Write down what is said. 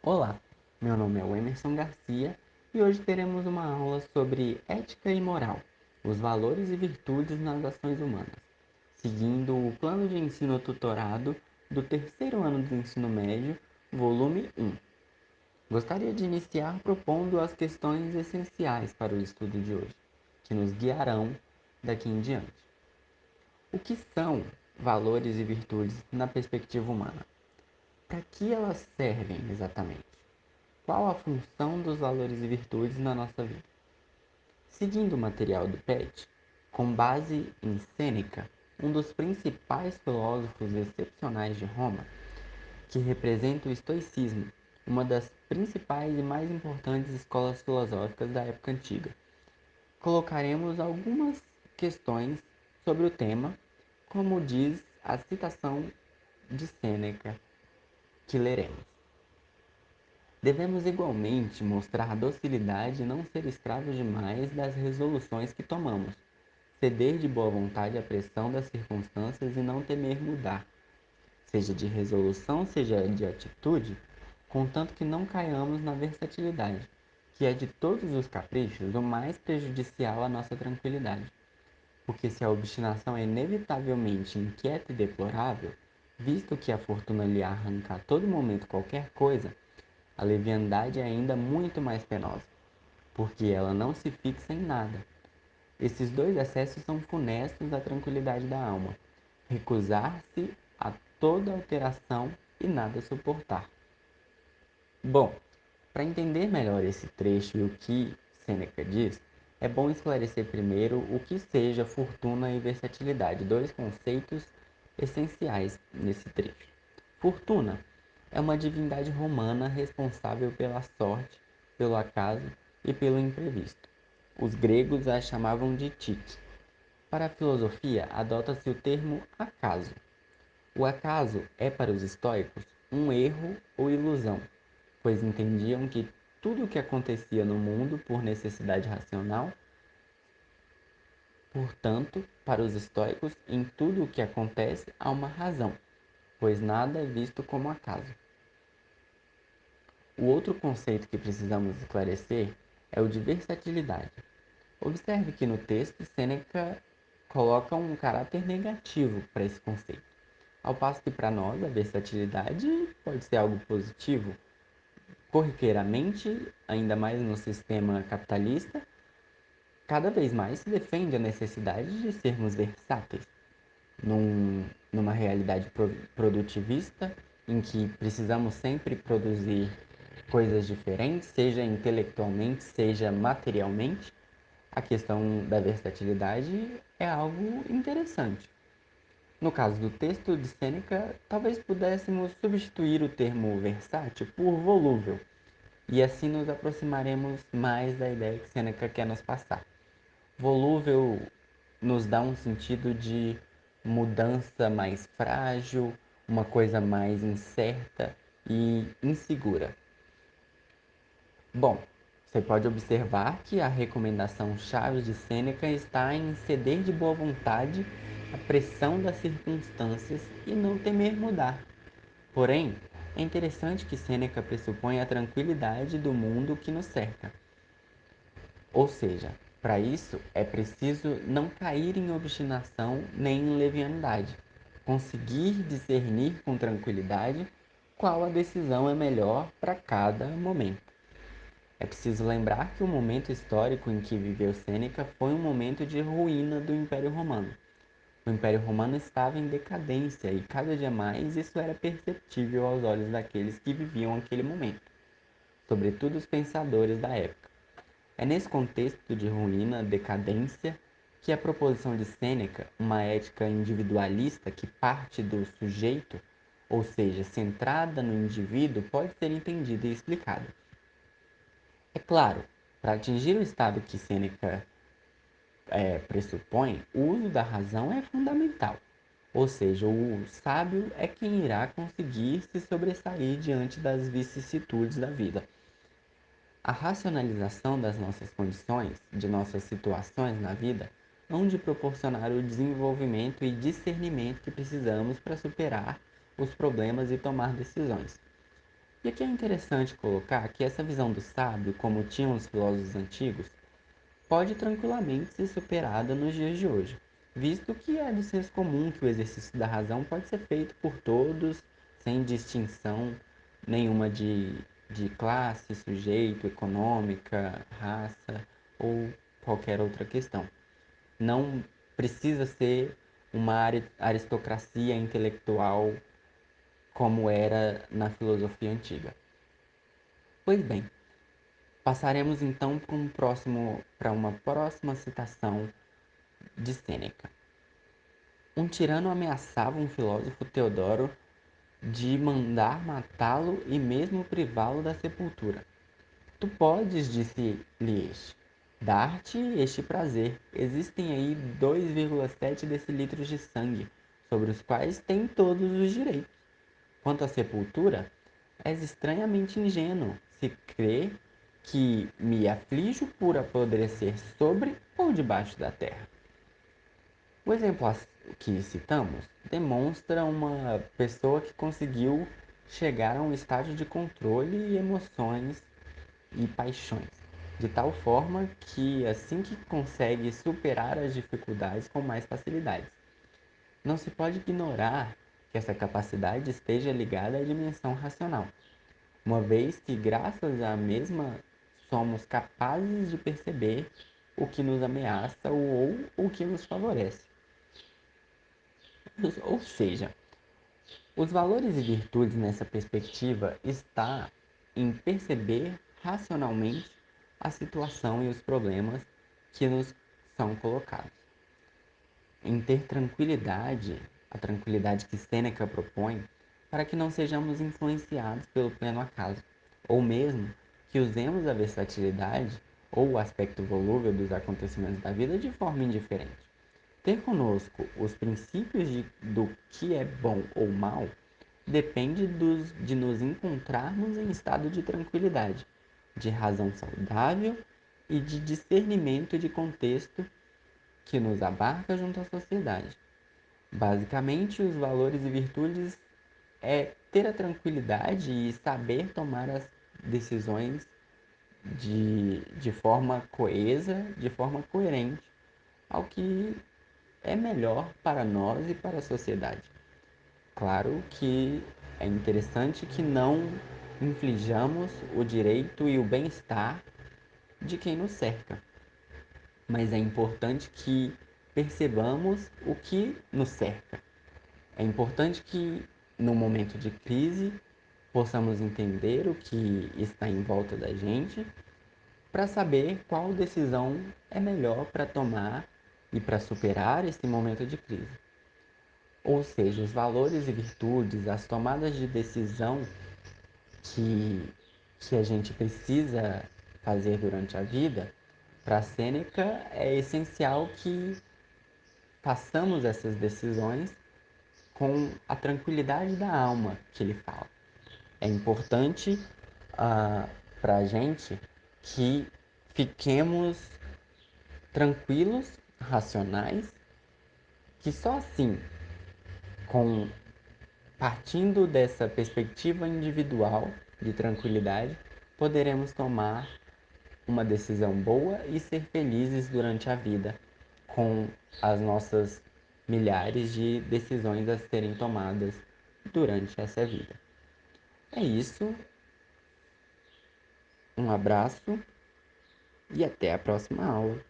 Olá, meu nome é Emerson Garcia e hoje teremos uma aula sobre ética e moral, os valores e virtudes nas ações humanas, seguindo o plano de ensino tutorado do terceiro ano do ensino médio, volume 1. Gostaria de iniciar propondo as questões essenciais para o estudo de hoje, que nos guiarão daqui em diante. O que são valores e virtudes na perspectiva humana? Para que elas servem exatamente? Qual a função dos valores e virtudes na nossa vida? Seguindo o material do PET, com base em Sêneca, um dos principais filósofos excepcionais de Roma, que representa o estoicismo, uma das principais e mais importantes escolas filosóficas da época antiga, colocaremos algumas questões sobre o tema, como diz a citação de Sêneca que leremos. Devemos igualmente mostrar docilidade e não ser escravos demais das resoluções que tomamos, ceder de boa vontade à pressão das circunstâncias e não temer mudar, seja de resolução, seja de atitude, contanto que não caiamos na versatilidade, que é de todos os caprichos o mais prejudicial à nossa tranquilidade. Porque se a obstinação é inevitavelmente inquieta e deplorável, visto que a fortuna lhe arranca a todo momento qualquer coisa, a leviandade é ainda muito mais penosa, porque ela não se fixa em nada. Esses dois excessos são funestos à tranquilidade da alma: recusar-se a toda alteração e nada suportar. Bom, para entender melhor esse trecho e o que Sêneca diz, é bom esclarecer primeiro o que seja fortuna e versatilidade, dois conceitos essenciais nesse trecho. Fortuna é uma divindade romana responsável pela sorte, pelo acaso e pelo imprevisto. Os gregos a chamavam de tique. Para a filosofia, adota-se o termo acaso. O acaso é para os estoicos um erro ou ilusão, pois entendiam que tudo o que acontecia no mundo por necessidade racional. Portanto, para os estoicos, em tudo o que acontece há uma razão, pois nada é visto como acaso. O outro conceito que precisamos esclarecer é o de versatilidade. Observe que no texto Sêneca coloca um caráter negativo para esse conceito, ao passo que para nós a versatilidade pode ser algo positivo. Corriqueiramente, ainda mais no sistema capitalista, cada vez mais se defende a necessidade de sermos versáteis. Numa realidade produtivista, em que precisamos sempre produzir coisas diferentes, seja intelectualmente, seja materialmente, a questão da versatilidade é algo interessante. No caso do texto de Sêneca, talvez pudéssemos substituir o termo versátil por volúvel, e assim nos aproximaremos mais da ideia que Sêneca quer nos passar. Volúvel nos dá um sentido de mudança mais frágil, uma coisa mais incerta e insegura. Bom, você pode observar que a recomendação chave de Sêneca está em ceder de boa vontade à pressão das circunstâncias e não temer mudar. Porém, é interessante que Sêneca pressupõe a tranquilidade do mundo que nos cerca. Ou seja, para isso é preciso não cair em obstinação nem em leviandade, conseguir discernir com tranquilidade qual a decisão é melhor para cada momento. É preciso lembrar que o momento histórico em que viveu Sêneca foi um momento de ruína do Império Romano. O Império Romano estava em decadência e cada dia mais isso era perceptível aos olhos daqueles que viviam aquele momento, sobretudo os pensadores da época. É nesse contexto de ruína, decadência, que a proposição de Sêneca, uma ética individualista que parte do sujeito, ou seja, centrada no indivíduo, pode ser entendida e explicada. É claro, para atingir o estado que Sêneca pressupõe, o uso da razão é fundamental. Ou seja, o sábio é quem irá conseguir se sobressair diante das vicissitudes da vida. A racionalização das nossas condições, de nossas situações na vida, hão de proporcionar o desenvolvimento e discernimento que precisamos para superar os problemas e tomar decisões. E aqui é interessante colocar que essa visão do sábio, como tinham os filósofos antigos, pode tranquilamente ser superada nos dias de hoje, visto que é do senso comum que o exercício da razão pode ser feito por todos, sem distinção nenhuma de classe, sujeito, econômica, raça ou qualquer outra questão. Não precisa ser uma aristocracia intelectual como era na filosofia antiga. Pois bem, passaremos então para uma próxima citação de Sêneca. Um tirano ameaçava um filósofo Teodoro de mandar matá-lo e mesmo privá-lo da sepultura. Tu podes, disse-lhe este, dar-te este prazer. Existem aí 2,7 decilitros de sangue, sobre os quais tem todos os direitos. Quanto à sepultura, és estranhamente ingênuo se crê que me aflijo por apodrecer sobre ou debaixo da terra. O exemplo que citamos demonstra uma pessoa que conseguiu chegar a um estágio de controle e emoções e paixões, de tal forma que assim que consegue superar as dificuldades com mais facilidade. Não se pode ignorar que essa capacidade esteja ligada à dimensão racional, uma vez que graças à mesma somos capazes de perceber o que nos ameaça ou o que nos favorece. Ou seja, os valores e virtudes nessa perspectiva está em perceber racionalmente a situação e os problemas que nos são colocados. Em ter tranquilidade, a tranquilidade que Sêneca propõe, para que não sejamos influenciados pelo pleno acaso, ou mesmo que usemos a versatilidade ou o aspecto volúvel dos acontecimentos da vida de forma indiferente. Ter conosco os princípios do que é bom ou mal depende de nos encontrarmos em estado de tranquilidade, de razão saudável e de discernimento de contexto que nos abarca junto à sociedade. Basicamente, os valores e virtudes é ter a tranquilidade e saber tomar as decisões de forma coesa, de forma coerente ao que é melhor para nós e para a sociedade. Claro que é interessante que não inflijamos o direito e o bem-estar de quem nos cerca, mas é importante que percebamos o que nos cerca. É importante que, no momento de crise, possamos entender o que está em volta da gente para saber qual decisão é melhor para tomar e para superar esse momento de crise. Ou seja, os valores e virtudes, as tomadas de decisão que, que a gente precisa fazer durante a vida, para Sêneca é essencial que façamos essas decisões com a tranquilidade da alma que ele fala. É importante para a gente que fiquemos tranquilos, racionais, que só assim, com partindo dessa perspectiva individual de tranquilidade, poderemos tomar uma decisão boa e ser felizes durante a vida com as nossas milhares de decisões a serem tomadas durante essa vida. É isso, um abraço e até a próxima aula.